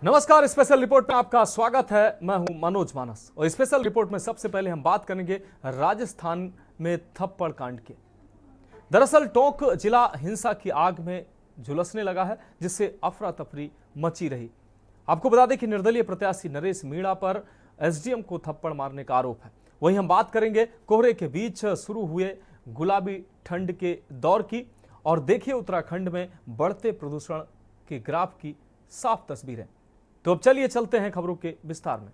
नमस्कार, special report में आपका स्वागत है। मैं हूं मनोज मानस और स्पेशल रिपोर्ट में सबसे पहले हम बात करेंगे राजस्थान में थप्पड़ कांड की। दरअसल टोंक जिला हिंसा की आग में झुलसने लगा है, जिससे अफरा तफरी मची रही। आपको बता दें कि निर्दलीय प्रत्याशी नरेश मीणा पर एसडीएम को थप्पड़ मारने का आरोप है। वहीं हम बात करेंगे कोहरे के बीच शुरू हुए गुलाबी ठंड के दौर की, और देखिए उत्तराखंड में बढ़ते प्रदूषण के ग्राफ की साफ तस्वीरें। तो अब चलिए चलते हैं खबरों के विस्तार में।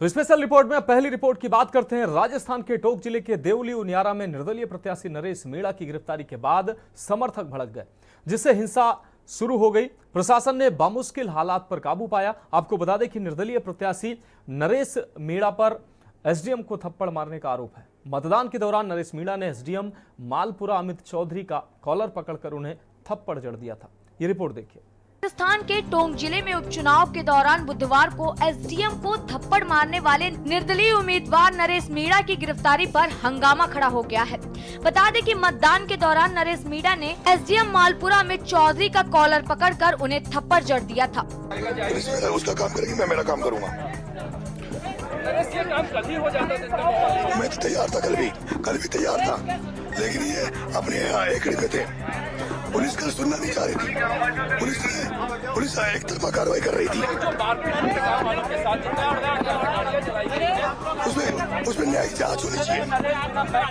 तो स्पेशल रिपोर्ट में पहली रिपोर्ट की बात करते हैं। राजस्थान के टोंक जिले के देवली उनियारा में निर्दलीय प्रत्याशी नरेश मीणा की गिरफ्तारी के बाद समर्थक भड़क गए, जिससे हिंसा शुरू हो गई। प्रशासन ने बामुश्किल हालात पर काबू पाया। आपको बता दें कि निर्दलीय प्रत्याशी नरेश मीणा पर एसडीएम को थप्पड़ मारने का आरोप है। मतदान के दौरान नरेश मीणा ने एसडीएम मालपुरा अमित चौधरी का कॉलर पकड़कर उन्हें थप्पड़ जड़ दिया था। ये रिपोर्ट देखिए। राजस्थान के टोंक जिले में उपचुनाव के दौरान बुधवार को एसडीएम को थप्पड़ मारने वाले निर्दलीय उम्मीदवार नरेश मीणा की गिरफ्तारी पर हंगामा खड़ा हो गया है। बता दें कि मतदान के दौरान नरेश मीणा ने एसडीएम मालपुरा अमित चौधरी का कॉलर पकड़कर उन्हें थप्पड़ जड़ दिया था। उसका काम करेगी, मैं मेरा काम करूँगा। काम कल ही हो जाता था। मैं तो तैयार था, कल भी तैयार था, लेकिन ये अपने यहाँ एकड़ी में थे। पुलिस कल सुनना नहीं चाह रही थी। पुलिस एक तरफा कार्रवाई कर रही थी। उसमें न्यायिक जांच होनी चाहिए।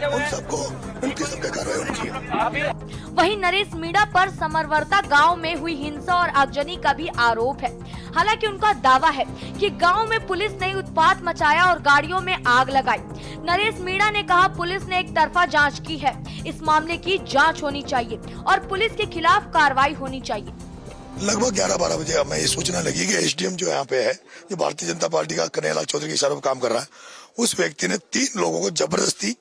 उन सबको उनकी सबका कार्रवाई होनी चाहिए। वहीं नरेश मीणा पर समरवर्ता गांव में हुई हिंसा और आगजनी का भी आरोप है। हालांकि उनका दावा है कि गांव में पुलिस ने उत्पात मचाया और गाड़ियों में आग लगाई। नरेश मीणा ने कहा, पुलिस ने एक तरफा जांच की है, इस मामले की जांच होनी चाहिए और पुलिस के खिलाफ कार्रवाई होनी चाहिए। लगभग 11-12 बजे हमें ये सूचना लगी कि एसडीएम जो यहाँ पे है, जो भारतीय जनता पार्टी का कन्हैयालाल चौधरी के इशारे पर काम कर रहा है, उस व्यक्ति ने 3 लोगों को जबरदस्ती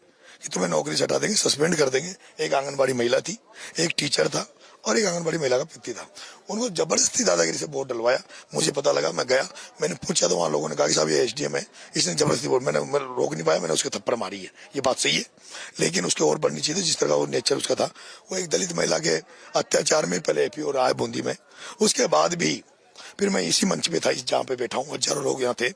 कि तुम्हें नौकरी से हटा देंगे, सस्पेंड कर देंगे। एक आंगनबाड़ी महिला थी, एक टीचर था और एक आंगनबाड़ी महिला का पिता था। उनको जबरदस्ती दादागिरी से वोट डलवाया। मुझे पता लगा, मैं गया, मैंने पूछा तो वहाँ लोगों ने कहा कि साहब ये एसडीएम है, इसने जबरदस्ती वोट। मैंने रोक नहीं पाया, मैंने उसके थप्पड़ मारी है। ये बात सही है, लेकिन उसके और बढ़नी चाहिए। जिस तरह का वो नेचर उसका था, वो एक दलित महिला के अत्याचार में पहले एपी और आए बूंदी में, उसके बाद भी फिर मैं इसी मंच पे था जहाँ पे बैठा हूँ, हजारों लोग यहाँ थे।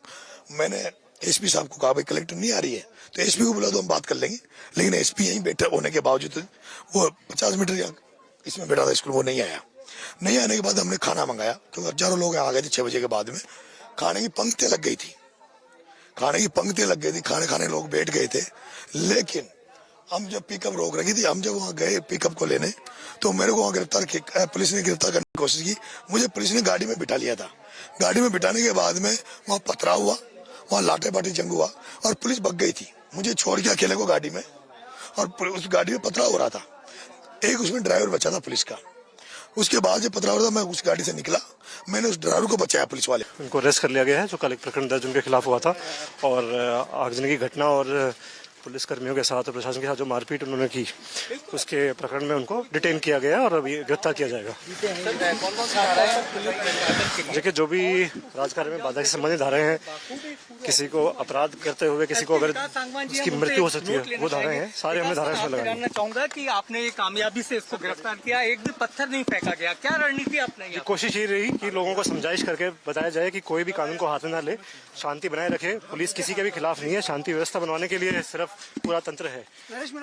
मैंने एसपी साहब को कहा, भाई कलेक्टर नहीं आ रही है तो एसपी को बुला दो, हम बात कर लेंगे। लेकिन एसपी यहीं बैठे होने के बावजूद वो 50 मीटर या इसमें बैठा था स्कूल, वो नहीं आया। नहीं आने के बाद हमने खाना मंगाया, तो हजारों लोग आ गए थे 6 बजे के बाद में। खाने की पंक्तियां लग गई थी, खाने खाने लोग बैठ गए थे। लेकिन हम जब पिकअप रोक रखी थी, हम जब वहाँ गए पिकअप को लेने, तो मेरे को वहाँ पुलिस ने गिरफ्तार करने की कोशिश की। मुझे पुलिस ने गाड़ी में बिठा लिया था। गाड़ी में बिठाने के बाद में वहाँ पथराव हुआ, वहाँ लाठे बाटी जंग हुआ और पुलिस भग गई थी, मुझे छोड़ के अकेले को गाड़ी में। और उस गाड़ी में पथराव हो रहा था, एक उसमें ड्राइवर बचा था पुलिस का। उसके बाद जब पथराव हो रहा था, मैं उस गाड़ी से निकला, मैंने उस ड्राइवर को बचाया। पुलिस वाले उनको अरेस्ट कर लिया गया है, जो कल एक प्रकरण दर्ज उनके खिलाफ हुआ था। और आगजनी की घटना और पुलिस कर्मियों के साथ और प्रशासन के साथ जो मारपीट उन्होंने की, उसके प्रकरण में उनको डिटेन किया गया और अभी गिरफ्तार किया जाएगा। देखिए, जो भी राजकार्य में बाधा से संबंधित धाराएं हैं, किसी को अपराध करते हुए किसी को अगर उसकी मृत्यु हो सकती है, वो धाराएं हैं, सारे हमने धाराएं इसमें लगाई। जानना चाहूंगा कि आपने कामयाबी से इसको गिरफ्तार किया, एक भी पत्थर नहीं फेंका गया, क्या रणनीति आपने? कोशिश ये रही कि लोगों को समझाइश करके बताया जाए कि कोई भी कानून को हाथ में ना ले, शांति बनाए रखे। पुलिस किसी के भी खिलाफ नहीं है, शांति व्यवस्था बनवाने के लिए सिर्फ पूरा तंत्र है।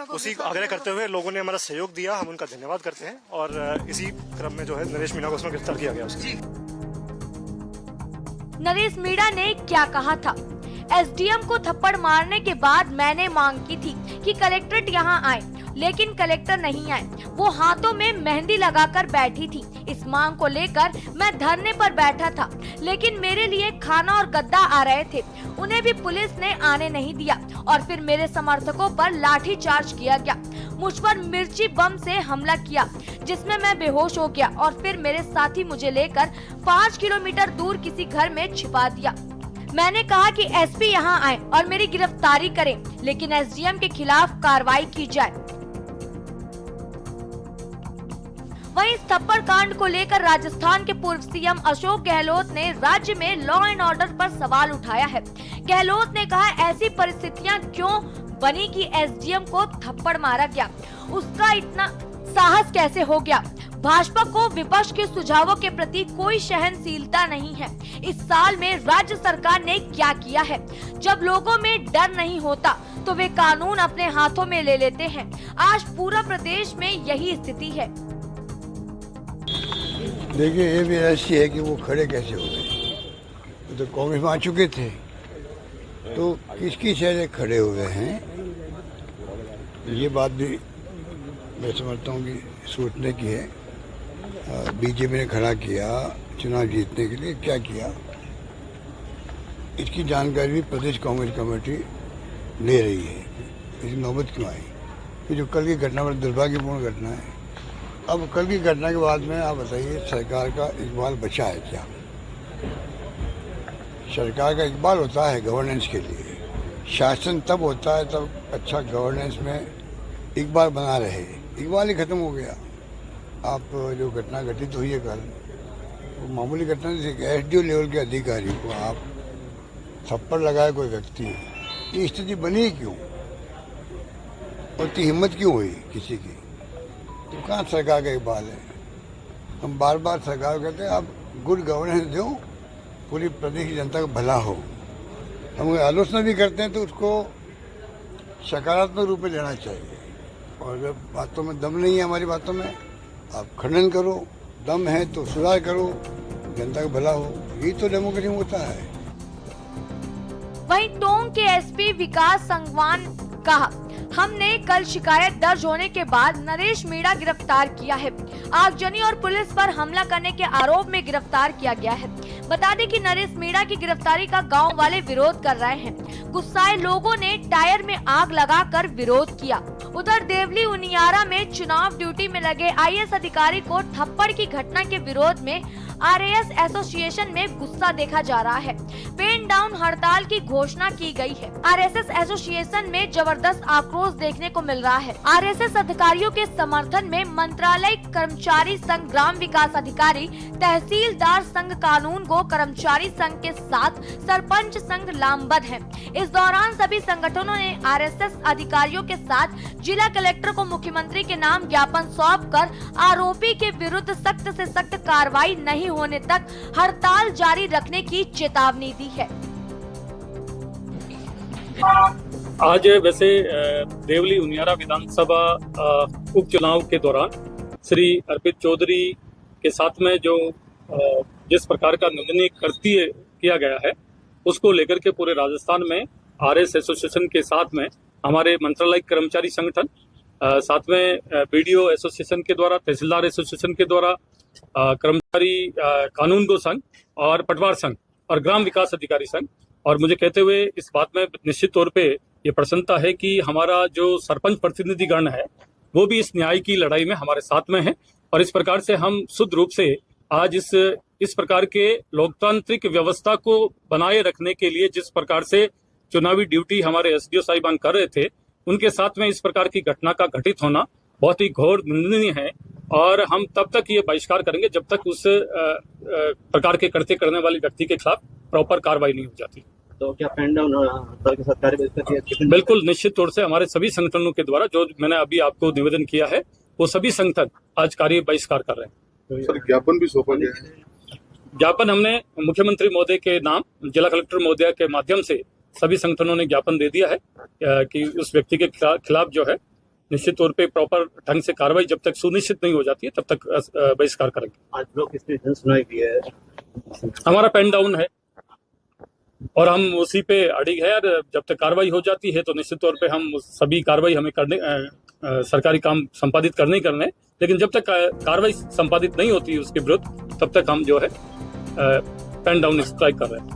उसी आग्रह करते हुए लोगों ने हमारा सहयोग दिया, हम उनका धन्यवाद करते हैं। और इसी क्रम में जो है नरेश मीणा को उसमें गिरफ्तार किया गया। नरेश मीणा ने क्या कहा था? एसडीएम को थप्पड़ मारने के बाद मैंने मांग की थी कि कलेक्ट्रेट यहाँ आए, लेकिन कलेक्टर नहीं आए। वो हाथों में मेहंदी लगाकर बैठी थी। इस मांग को लेकर मैं धरने पर बैठा था, लेकिन मेरे लिए खाना और गद्दा आ रहे थे, उन्हें भी पुलिस ने आने नहीं दिया और फिर मेरे समर्थकों पर लाठी चार्ज किया गया। मुझ पर मिर्ची बम से हमला किया, जिसमें मैं बेहोश हो गया और फिर मेरे साथी मुझे लेकर 5 किलोमीटर दूर किसी घर में छिपा दिया। मैंने कहा कि एसपी यहाँ आए और मेरी गिरफ्तारी करें, लेकिन एसडीएम के खिलाफ कार्रवाई की जाए। वहीं इस थप्पड़ कांड को लेकर राजस्थान के पूर्व सीएम अशोक गहलोत ने राज्य में लॉ एंड ऑर्डर पर सवाल उठाया है। गहलोत ने कहा, ऐसी परिस्थितियां क्यों बनी कि एसडीएम को थप्पड़ मारा गया? उसका इतना साहस कैसे हो गया? भाजपा को विपक्ष के सुझावों के प्रति कोई सहनशीलता नहीं है। इस साल में राज्य सरकार ने क्या किया है? जब लोगों में डर नहीं होता तो वे कानून अपने हाथों में ले लेते हैं। आज पूरा प्रदेश में यही स्थिति है। देखिए, ये भी ऐसी है कि वो खड़े कैसे हो गए। वो तो कांग्रेस में आ चुके थे, तो किसकी शहर खड़े हुए हैं, ये बात भी मैं समझता हूँ कि सोचने की है। बीजेपी ने खड़ा किया चुनाव जीतने के लिए, क्या किया, इसकी जानकारी भी प्रदेश कांग्रेस कमेटी ले रही है। इसकी नौबत क्यों आई? कि जो कल की घटना बड़ी दुर्भाग्यपूर्ण घटना है। अब कल की घटना के बाद में आप बताइए, सरकार का इकबाल बचा है क्या? सरकार का इकबाल होता है गवर्नेंस के लिए। शासन तब होता है तब अच्छा गवर्नेंस में इकबाल बना रहे। इकबाल ही खत्म हो गया। आप जो घटना घटित हुई है कल, वो मामूली घटना नहीं थी। एसडीओ लेवल के अधिकारी को आप थप्पड़ लगाए कोई व्यक्ति, ये स्थिति बनी क्यों? और इतनी हिम्मत क्यों हुई किसी की? तो कहाँ सरकार का इकबाल है? हम बार बार सरकार को कहते हैं आप गुड गवर्नेंस दो, पूरी प्रदेश की जनता का भला हो। हम आलोचना भी करते हैं तो उसको सकारात्मक रूप में लेना चाहिए। और अगर बातों में दम नहीं है, हमारी बातों में, आप खंडन करो। दम है तो सुधार करो, जनता का भला हो। यही तो डेमोक्रेसी में होता है। वहीं टोंक के एसपी विकास संगवान कहा, हमने कल शिकायत दर्ज होने के बाद नरेश मीणा गिरफ्तार किया है। आगजनी और पुलिस पर हमला करने के आरोप में गिरफ्तार किया गया है। बता दें कि नरेश मीणा की गिरफ्तारी का गांव वाले विरोध कर रहे हैं। गुस्साए लोगों ने टायर में आग लगाकर विरोध किया। उधर देवली उनियारा में चुनाव ड्यूटी में लगे आईएएस अधिकारी को थप्पड़ की घटना के विरोध में आरएएस एसोसिएशन में गुस्सा देखा जा रहा है। पेन डाउन हड़ताल की घोषणा की गई है। आरएसएस एसोसिएशन में जबरदस्त आक्रोश देखने को मिल रहा है। आरएसएस अधिकारियों के समर्थन में मंत्रालय, कर्मचारी संघ, ग्राम विकास अधिकारी, तहसीलदार संघ, कानून गो कर्मचारी संघ के साथ सरपंच संघ लामबद्ध है। इस दौरान सभी संगठनों ने आरएसएस अधिकारियों के साथ जिला कलेक्टर को मुख्यमंत्री के नाम ज्ञापन सौंपकर आरोपी के विरुद्ध सख्त से सख्त कार्रवाई नहीं होने तक हड़ताल जारी रखने की चेतावनी दी है। आज वैसे देवली उनियारा विधानसभा उपचुनाव के दौरान श्री अर्पित चौधरी के साथ में जो जिस प्रकार का निंदनीय कृत्य किया गया है, उसको लेकर के पूरे राजस्थान में आरएस एसोसिएशन के साथ में हमारे मंत्रालय कर्मचारी संगठन, साथ में बीडीओ एसोसिएशन के द्वारा, तहसीलदार एसोसिएशन के द्वारा, कर्मचारी कानून गो संघ और पटवार संघ और ग्राम विकास अधिकारी संघ, और मुझे कहते हुए इस बात में निश्चित तौर पे ये प्रसन्नता है कि हमारा जो सरपंच प्रतिनिधिगण है वो भी इस न्याय की लड़ाई में हमारे साथ में है। और इस प्रकार से हम शुद्ध रूप से आज इस प्रकार के लोकतांत्रिक व्यवस्था को बनाए रखने के लिए जिस प्रकार से चुनावी ड्यूटी हमारे एसडीओ साहिबान कर रहे थे, उनके साथ में इस प्रकार की घटना का घटित होना बहुत ही घोर निंदनीय है। और हम तब तक ये बहिष्कार करेंगे जब तक उस प्रकार के कृत्य करने वाले व्यक्ति के खिलाफ प्रॉपर कार्रवाई नहीं हो जाती। तो क्या पेन डाउन हड़ताल के साथ कार्रवाई? बिल्कुल, निश्चित तौर से हमारे सभी संगठनों के द्वारा जो मैंने अभी आपको निवेदन किया है, वो सभी संगठन आज कार्य बहिष्कार कर रहे हैं। सर, ज्ञापन भी सौंपा गया है? ज्ञापन हमने मुख्यमंत्री महोदय के नाम, जिला कलेक्टर महोदय के माध्यम से सभी संगठनों ने ज्ञापन दे दिया है कि उस व्यक्ति के खिलाफ जो है निश्चित तौर पे प्रॉपर ढंग से कार्रवाई जब तक सुनिश्चित नहीं हो जाती है तब तक बहिष्कार करेंगे। आज लोग इसमें सुनाई भी है, हमारा पेन डाउन है और हम उसी पे अड़िग है। और जब तक कार्रवाई हो जाती है तो निश्चित तौर पे हम सभी कार्रवाई हमें करने सरकारी काम संपादित करने ही करने, लेकिन जब तक कार्रवाई संपादित नहीं होती उसके विरुद्ध तब तक हम जो है पेन डाउन स्ट्राइक कर रहे हैं।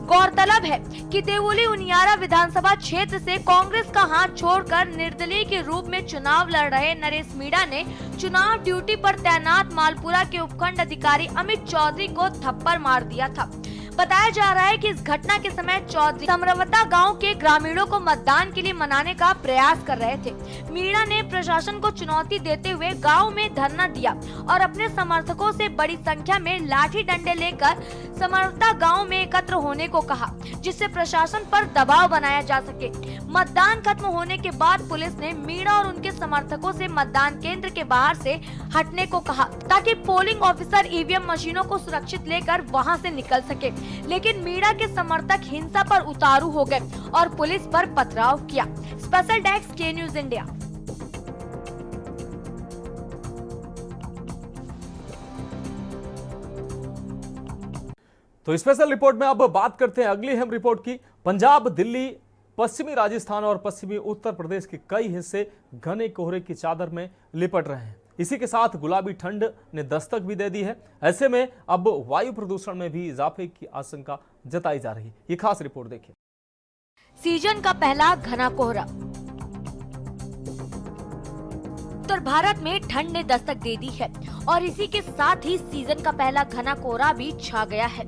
गौरतलब है कि देवली उनियारा विधानसभा क्षेत्र से कांग्रेस का हाथ छोड़कर निर्दलीय के रूप में चुनाव लड़ रहे नरेश मीणा ने चुनाव ड्यूटी पर तैनात मालपुरा के उपखंड अधिकारी अमित चौधरी को थप्पड़ मार दिया था। बताया जा रहा है कि इस घटना के समय चौधरी समरवता गांव के ग्रामीणों को मतदान के लिए मनाने का प्रयास कर रहे थे। मीणा ने प्रशासन को चुनौती देते हुए गांव में धरना दिया और अपने समर्थकों से बड़ी संख्या में लाठी डंडे लेकर समरवता गांव में एकत्र होने को कहा, जिससे प्रशासन पर दबाव बनाया जा सके। मतदान खत्म होने के बाद पुलिस ने मीणा और उनके समर्थकों से मतदान केंद्र के बाहर से हटने को कहा ताकि पोलिंग ऑफिसर ईवीएम मशीनों को सुरक्षित लेकर वहां से निकल सके, लेकिन मीणा के समर्थक हिंसा पर उतारू हो गए और पुलिस पर पथराव किया। स्पेशल डेस्क के न्यूज इंडिया। तो स्पेशल रिपोर्ट में अब बात करते हैं अगली अहम रिपोर्ट की। पंजाब, दिल्ली, पश्चिमी राजस्थान और पश्चिमी उत्तर प्रदेश के कई हिस्से घने कोहरे की चादर में लिपट रहे हैं। इसी के साथ गुलाबी ठंड ने दस्तक भी दे दी है। ऐसे में अब वायु प्रदूषण में भी इजाफे की आशंका जताई जा रही है। ये खास रिपोर्ट देखिए। सीजन का पहला घना कोहरा। उत्तर भारत में ठंड ने दस्तक दे दी है और इसी के साथ ही सीजन का पहला घना कोहरा भी छा गया है।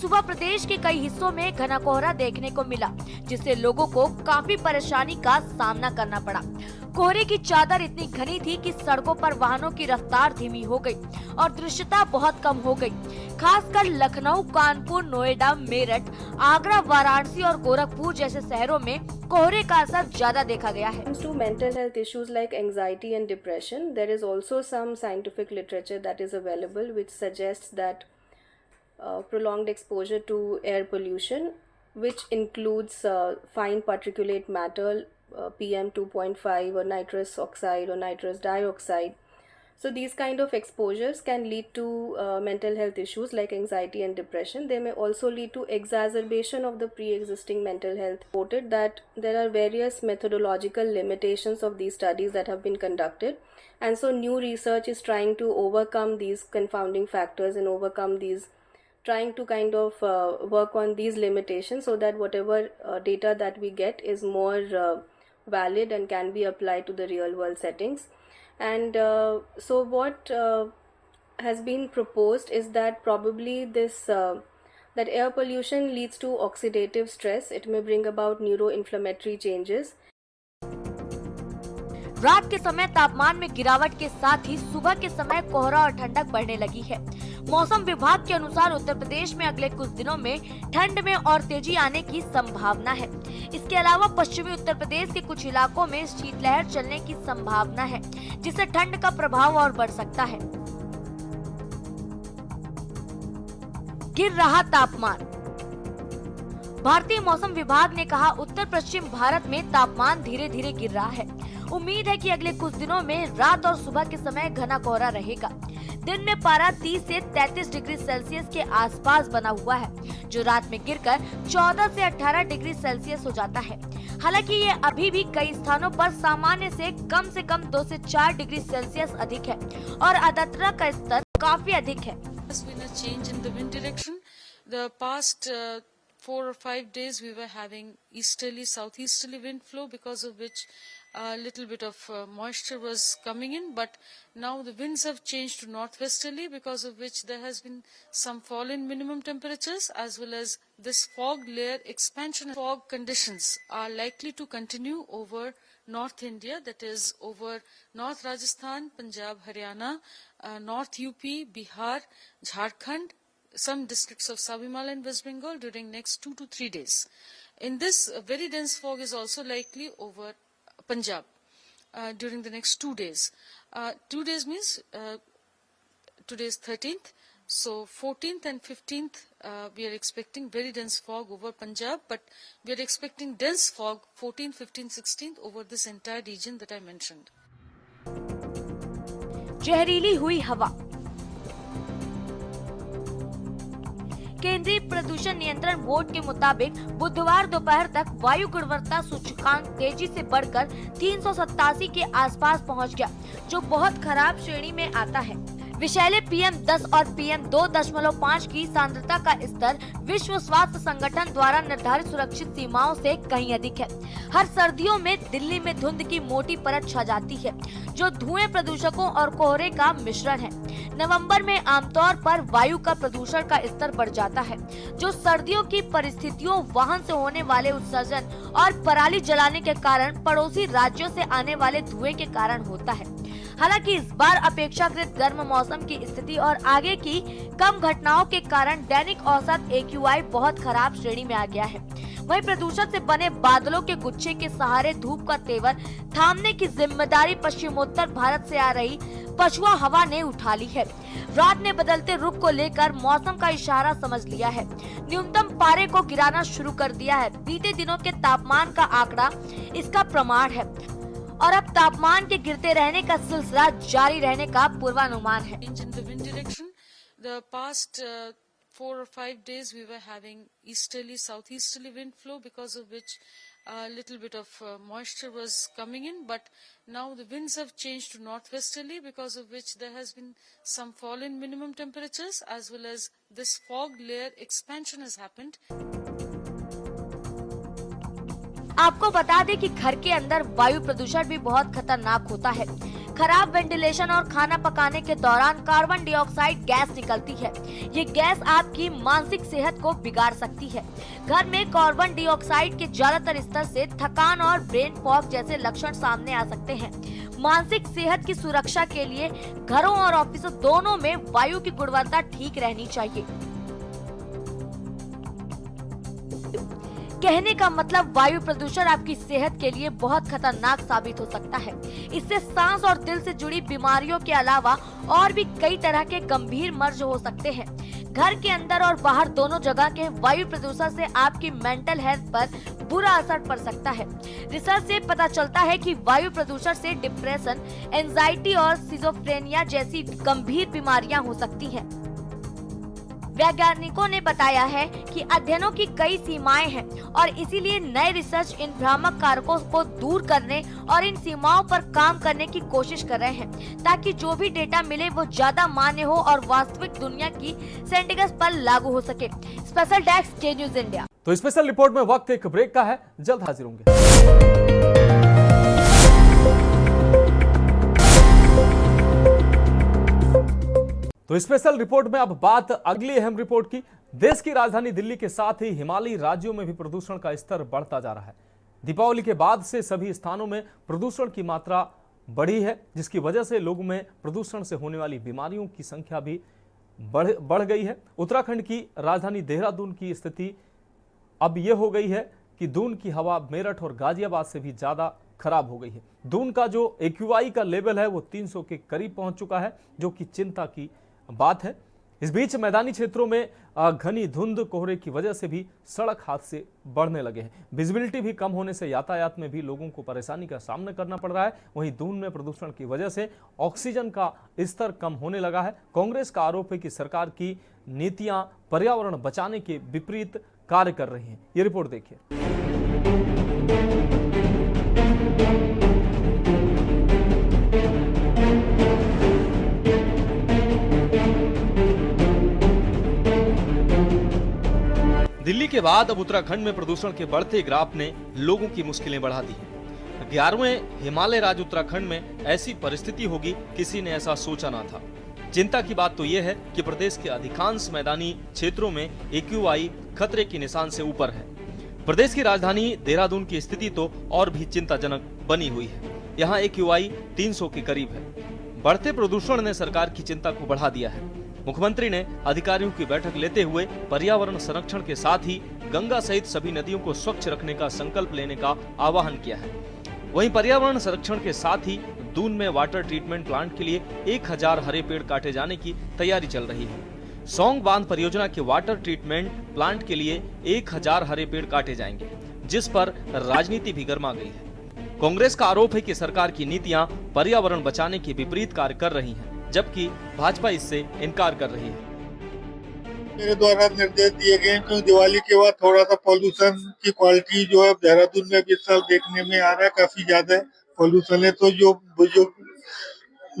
सुबह प्रदेश के कई हिस्सों में घना कोहरा देखने को मिला, जिससे लोगों को काफी परेशानी का सामना करना पड़ा। कोहरे की चादर इतनी घनी थी कि सड़कों पर वाहनों की रफ्तार धीमी हो गई और दृश्यता बहुत कम हो गई। खासकर लखनऊ, कानपुर, नोएडा, मेरठ, आगरा, वाराणसी और गोरखपुर जैसे शहरों में कोहरे का असर ज्यादा देखा गया है। To mental health issues like anxiety and depression, there is also some scientific literature that is available which suggests that prolonged exposure to air pollution, which includes fine particulate matter, PM 2.5 or nitrous oxide or nitrous dioxide. So these kind of exposures can lead to mental health issues like anxiety and depression. They may also lead to exacerbation of the pre-existing mental health. Reported that there are various methodological limitations of these studies that have been conducted, and so new research is trying to overcome these confounding factors and overcome these, trying to kind of work on these limitations so that whatever data that we get is more valid and can be applied to the real world settings. And so what has been proposed is that probably this that air pollution leads to oxidative stress. It may bring about neuroinflammatory changes. रात के समय तापमान में गिरावट के साथ ही सुबह के समय कोहरा और ठंडक बढ़ने लगी है। मौसम विभाग के अनुसार उत्तर प्रदेश में अगले कुछ दिनों में ठंड में और तेजी आने की संभावना है। इसके अलावा पश्चिमी उत्तर प्रदेश के कुछ इलाकों में शीतलहर चलने की संभावना है, जिससे ठंड का प्रभाव और बढ़ सकता है। गिर रहा तापमान। भारतीय मौसम विभाग ने कहा, उत्तर पश्चिम भारत में तापमान धीरे धीरे गिर रहा है। उम्मीद है कि अगले कुछ दिनों में रात और सुबह के समय घना कोहरा रहेगा। दिन में पारा 30 से 33 डिग्री सेल्सियस के आसपास बना हुआ है, जो रात में गिरकर 14 से 18 डिग्री सेल्सियस हो जाता है। हालांकि ये अभी भी कई स्थानों पर सामान्य से कम 2 से 4 डिग्री सेल्सियस अधिक है और आर्द्रता का स्तर काफी अधिक है। The past 4 or 5 days we were having easterly, southeasterly wind flow, because of which a little bit of moisture was coming in, but now the winds have changed to northwesterly, because of which there has been some fall in minimum temperatures, as well as this fog layer expansion. Fog conditions are likely to continue over North India, that is over North Rajasthan, Punjab, Haryana, North UP, Bihar, Jharkhand, some districts of Sub-Himalayan and West Bengal during next 2 to 3 days. In this, very dense fog is also likely over Punjab during the next 2 days. 2 days means today is 13th, so 14th and 15th we are expecting very dense fog over Punjab, but we are expecting dense fog 14th, 15th, 16th over this entire region that I mentioned. जहरीली हुई हवा। केंद्रीय प्रदूषण नियंत्रण board के मुताबिक बुधवार दोपहर तक वायु गुणवत्ता सूचकांक तेजी से बढ़कर 387 के आसपास पहुंच गया, जो बहुत खराब श्रेणी में आता है। विषैले PM 10 और PM 2.5 की सांद्रता का स्तर विश्व स्वास्थ्य संगठन द्वारा निर्धारित सुरक्षित सीमाओं से कहीं अधिक है। हर सर्दियों में दिल्ली में धुंध की मोटी परत छा जाती है, जो धुएं, प्रदूषकों और कोहरे का मिश्रण है। नवंबर में आमतौर पर वायु का प्रदूषण का स्तर बढ़ जाता है, जो सर्दियों की परिस्थितियों, वाहन से होने वाले उत्सर्जन और पराली जलाने के कारण पड़ोसी राज्यों से आने वाले धुएं के कारण होता है। हालांकि इस बार अपेक्षाकृत गर्म मौसम की स्थिति और आगे की कम घटनाओं के कारण दैनिक औसत AQI बहुत खराब श्रेणी में आ गया है। वहीं प्रदूषण से बने बादलों के गुच्छे के सहारे धूप का तेवर थामने की जिम्मेदारी पश्चिमोत्तर भारत से आ रही पछुआ हवा ने उठा ली है। रात ने बदलते रुख को लेकर मौसम का इशारा समझ लिया है। न्यूनतम पारे को गिराना शुरू कर दिया है। बीते दिनों के तापमान का आंकड़ा इसका प्रमाण है और अब तापमान के गिरते रहने का सिलसिला जारी रहने का पूर्वानुमान है। The past 4 or 5 days we were having easterly, southeasterly wind flow, because of which a little bit of moisture was coming in, but now the winds have changed to northwesterly, because of which there has been some fall in minimum temperatures, as well as this fog layer expansion has happened. आपको बता दें कि घर के अंदर वायु प्रदूषण भी बहुत खतरनाक होता है। खराब वेंटिलेशन और खाना पकाने के दौरान कार्बन डाइऑक्साइड गैस निकलती है। ये गैस आपकी मानसिक सेहत को बिगाड़ सकती है। घर में कार्बन डाइऑक्साइड के ज्यादातर स्तर से थकान और ब्रेन फॉग जैसे लक्षण सामने आ सकते हैं। मानसिक सेहत की सुरक्षा के लिए घरों और ऑफिसों दोनों में वायु की गुणवत्ता ठीक रहनी चाहिए। कहने का मतलब वायु प्रदूषण आपकी सेहत के लिए बहुत खतरनाक साबित हो सकता है। इससे सांस और दिल से जुड़ी बीमारियों के अलावा और भी कई तरह के गंभीर मर्ज हो सकते हैं। घर के अंदर और बाहर दोनों जगह के वायु प्रदूषण से आपकी मेंटल हेल्थ पर बुरा असर पड़ सकता है। रिसर्च से पता चलता है कि वायु प्रदूषण से डिप्रेशन, एंजाइटी और सिजोफ्रेनिया जैसी गंभीर बीमारियां हो सकती हैं। वैज्ञानिकों ने बताया है कि अध्ययनों की कई सीमाएं हैं और इसीलिए नए रिसर्च इन भ्रामक कारकों को दूर करने और इन सीमाओं पर काम करने की कोशिश कर रहे हैं, ताकि जो भी डेटा मिले वो ज्यादा मान्य हो और वास्तविक दुनिया की सेंटिग्रेड पर लागू हो सके। स्पेशल डेस्क के न्यूज इंडिया। तो स्पेशल रिपोर्ट में वक्त एक ब्रेक का है, जल्द हाजिर होंगे। तो स्पेशल रिपोर्ट में अब बात अगली अहम रिपोर्ट की। देश की राजधानी दिल्ली के साथ ही हिमालयी राज्यों में भी प्रदूषण का स्तर बढ़ता जा रहा है। दीपावली के बाद से सभी स्थानों में प्रदूषण की मात्रा बढ़ी है, जिसकी वजह से लोगों में प्रदूषण से होने वाली बीमारियों की संख्या भी बढ़ गई है। उत्तराखंड की राजधानी देहरादून की स्थिति अब यह हो गई है कि दून की हवा मेरठ और गाजियाबाद से भी ज्यादा खराब हो गई है। दून का जो AQI का लेवल है वो 300 के करीब पहुंच चुका है, जो कि चिंता की बात है। इस बीच मैदानी क्षेत्रों में घनी धुंध कोहरे की वजह से भी सड़क हादसे बढ़ने लगे हैं। विजिबिलिटी भी कम होने से यातायात में भी लोगों को परेशानी का सामना करना पड़ रहा है। वहीं दून में प्रदूषण की वजह से ऑक्सीजन का स्तर कम होने लगा है। कांग्रेस का आरोप है कि सरकार की नीतियां पर्यावरण बचाने के विपरीत कार्य कर रही हैं। ये रिपोर्ट देखिए। दिल्ली के बाद अब उत्तराखंड में प्रदूषण के बढ़ते ग्राफ ने लोगों की मुश्किलें बढ़ा दी हैं। 11वें हिमालय राज्य उत्तराखंड में ऐसी परिस्थिति होगी, किसी ने ऐसा सोचा ना था। चिंता की बात तो यह है कि प्रदेश के अधिकांश मैदानी क्षेत्रों में AQI खतरे के निशान से ऊपर है। प्रदेश की राजधानी देहरादून की स्थिति तो और भी चिंताजनक बनी हुई है। यहाँ AQI 300 के करीब है। बढ़ते प्रदूषण ने सरकार की चिंता को बढ़ा दिया है। मुख्यमंत्री ने अधिकारियों की बैठक लेते हुए पर्यावरण संरक्षण के साथ ही गंगा सहित सभी नदियों को स्वच्छ रखने का संकल्प लेने का आह्वान किया है। वहीं पर्यावरण संरक्षण के साथ ही दून में वाटर ट्रीटमेंट प्लांट के लिए 1000 हरे पेड़ काटे जाने की तैयारी चल रही है। सौंग बांध परियोजना के वाटर ट्रीटमेंट प्लांट के लिए 1000 हरे पेड़ काटे जाएंगे, जिस पर राजनीति भी गर्मा गई है। कांग्रेस का आरोप है कि सरकार की नीतियां पर्यावरण बचाने के विपरीत कार्य कर रही हैं, जबकि भाजपा इससे इनकार कर रही है। मेरे द्वारा निर्देश दिए गए तो दिवाली के बाद थोड़ा सा पॉल्यूशन की क्वालिटी जो है देहरादून में भी इस साल देखने में आ रहा है, काफी ज्यादा पॉल्यूशन है। तो जो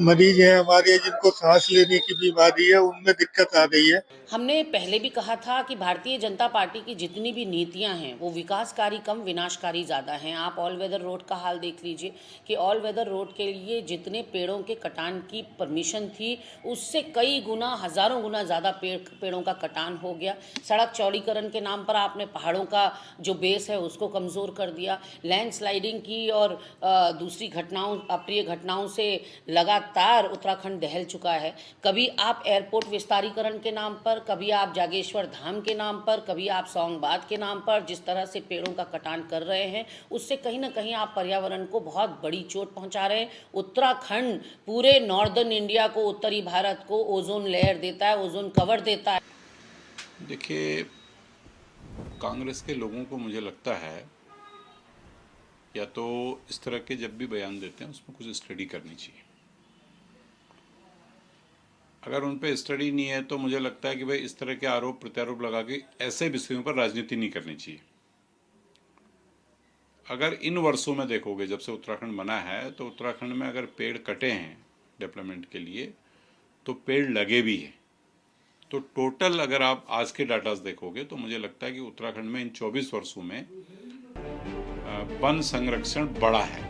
मरीज हैं हमारे जिनको सांस लेने की बीमारी है, उनमें दिक्कत आ रही है। हमने पहले भी कहा था कि भारतीय जनता पार्टी की जितनी भी नीतियां हैं वो विकासकारी कम विनाशकारी ज़्यादा हैं। आप ऑल वेदर रोड का हाल देख लीजिए कि ऑल वेदर रोड के लिए जितने पेड़ों के कटान की परमिशन थी उससे कई गुना हज़ारों गुना ज़्यादा पेड़ों का कटान हो गया। सड़क चौड़ीकरण के नाम पर आपने पहाड़ों का जो बेस है उसको कमज़ोर कर दिया। लैंडस्लाइडिंग की और दूसरी घटनाओं अप्रिय घटनाओं से लगातार उत्तराखंड दहल चुका है। कभी आप एयरपोर्ट विस्तारीकरण के नाम पर, कभी आप जागेश्वर धाम के नाम पर, कभी आप सौंगबाद के नाम पर जिस तरह से पेड़ों का कटान कर रहे हैं उससे कहीं ना कहीं आप पर्यावरण को बहुत बड़ी चोट पहुंचा रहे हैं। उत्तराखंड पूरे नॉर्दर्न इंडिया को, उत्तरी भारत को ओजोन लेयर देता है, ओजोन कवर देता है। देखिए, कांग्रेस के लोगों को मुझे लगता है या तो इस तरह के जब भी बयान देते हैं उसमें कुछ स्टडी करनी चाहिए। अगर उन पे स्टडी नहीं है तो मुझे लगता है कि भाई इस तरह के आरोप प्रत्यारोप लगा के ऐसे विषयों पर राजनीति नहीं करनी चाहिए। अगर इन वर्षों में देखोगे जब से उत्तराखंड बना है तो उत्तराखंड में अगर पेड़ कटे हैं डेवलपमेंट के लिए तो पेड़ लगे भी हैं। तो टोटल अगर आप आज के डाटा देखोगे तो मुझे लगता है कि उत्तराखंड में इन 24 वर्षों में वन संरक्षण बढ़ा है।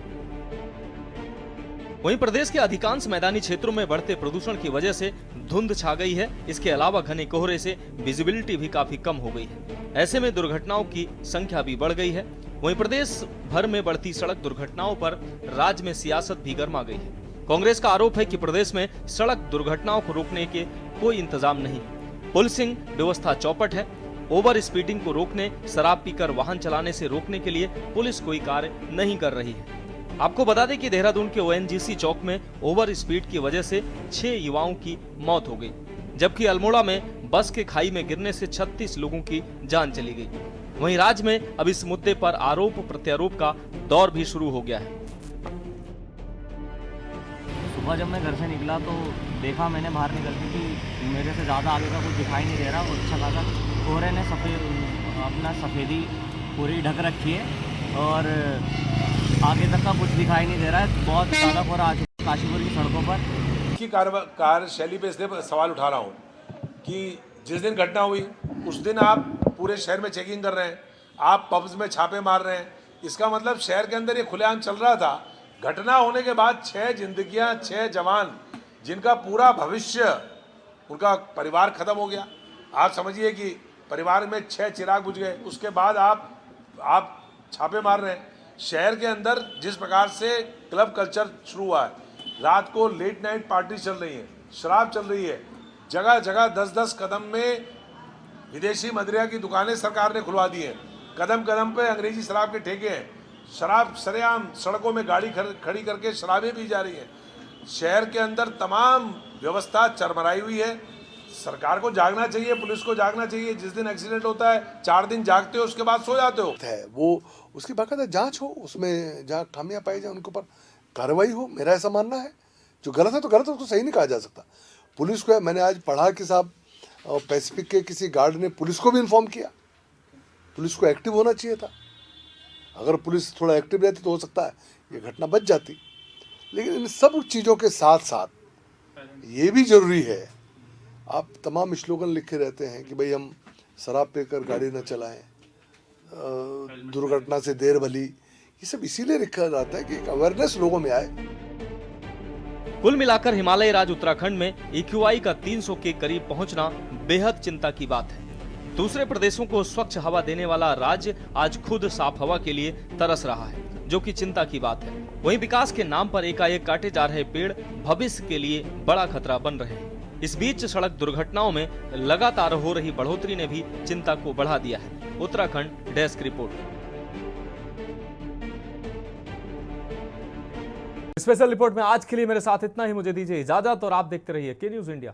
वहीं प्रदेश के अधिकांश मैदानी क्षेत्रों में बढ़ते प्रदूषण की वजह से धुंध छा गई है। इसके अलावा घने कोहरे से विजिबिलिटी भी काफी कम हो गई है। ऐसे में दुर्घटनाओं की संख्या भी बढ़ गई है। वहीं प्रदेश भर में बढ़ती सड़क दुर्घटनाओं पर राज्य में सियासत भी गर्मा गई है। कांग्रेस का आरोप है कि प्रदेश में सड़क दुर्घटनाओं को रोकने के कोई इंतजाम नहीं। पुलिसिंग व्यवस्था चौपट है। ओवर स्पीडिंग को रोकने, शराब पीकर वाहन चलाने से रोकने के लिए पुलिस कोई कार्य नहीं कर रही है। आपको बता दें कि देहरादून के ONGC चौक में ओवर स्पीड की वजह से 6 युवाओं की मौत हो गई, जबकि अल्मोड़ा में बस के खाई में गिरने से 36 लोगों की जान चली गई। वहीं राज्य में अब इस मुद्दे पर आरोप प्रत्यारोप का दौर भी शुरू हो गया है। सुबह जब मैं घर से निकला तो देखा मैंने बाहर निकल के कि मेरे से ज़्यादा आगे का कुछ दिखाई नहीं दे रहा और अच्छा खासा कोहरे ने सफ़ेदी पूरी ढक रखी है और आगे तक का कुछ दिखाई नहीं दे रहा है। बहुत ज़्यादा कोहरा आ चुका है काशीपुर की सड़कों पर। इसकी कार्यशैली पे इसलिए सवाल उठा रहा हूँ कि जिस दिन घटना हुई उस दिन आप पूरे शहर में चेकिंग कर रहे हैं, आप पब्स में छापे मार रहे हैं। इसका मतलब शहर के अंदर ये खुलेआम चल रहा था। घटना होने के बाद 6 जिंदगियां, 6 जवान जिनका पूरा भविष्य, उनका परिवार खत्म हो गया। आप समझिए कि परिवार में 6 चिराग बुझ गए। उसके बाद आप छापे मार रहे हैं। शहर के अंदर जिस प्रकार से क्लब कल्चर शुरू हुआ है, रात को लेट नाइट पार्टी चल रही है, शराब चल रही है, जगह जगह 10-10 कदम में विदेशी मदिरा की दुकानें सरकार ने खुलवा दी हैं, कदम कदम पे अंग्रेजी शराब के ठेके हैं, शराब सरेआम सड़कों में गाड़ी खड़ी करके शराबें पी जा रही हैं। शहर के अंदर तमाम व्यवस्था चरमराई हुई है। सरकार को जागना चाहिए, पुलिस को जागना चाहिए। जिस दिन एक्सीडेंट होता है 4 दिन जागते हो, उसके बाद सो जाते हो। वो उसकी बाकायदा जांच हो, उसमें जहाँ खामियां पाई जाए उनके ऊपर कार्रवाई हो। मेरा ऐसा मानना है। जो गलत है तो गलत है, उसको सही नहीं कहा जा सकता। पुलिस को, मैंने आज पढ़ा कि साहब पैसिफिक के किसी गार्ड ने पुलिस को भी इन्फॉर्म किया। पुलिस को एक्टिव होना चाहिए था। अगर पुलिस थोड़ा एक्टिव रहती तो हो सकता है ये घटना बच जाती। लेकिन इन सब चीज़ों के साथ साथ ये भी जरूरी है, आप तमाम स्लोगन लिखे रहते हैं कि भाई हम शराब पीकर गाड़ी न चलाएं, दुर्घटना से देर भली, ये सब इसीलिए लिखा जाता है कि एक अवेयरनेस लोगों में आए। कुल मिलाकर हिमालय राज्य उत्तराखंड में AQI का 300 के करीब पहुंचना बेहद चिंता की बात है। दूसरे प्रदेशों को स्वच्छ हवा देने वाला राज्य आज खुद साफ हवा के लिए तरस रहा है, जो कि चिंता की बात है। वहीं विकास के नाम पर एकाएक काटे जा रहे पेड़ भविष्य के लिए बड़ा खतरा बन रहे हैं। इस बीच सड़क दुर्घटनाओं में लगातार हो रही बढ़ोतरी ने भी चिंता को बढ़ा दिया है। Uttarakhand desk report. Special report में आज के लिए मेरे साथ इतना ही। मुझे दीजिए इजाजत और आप देखते रहिए के न्यूज़ इंडिया।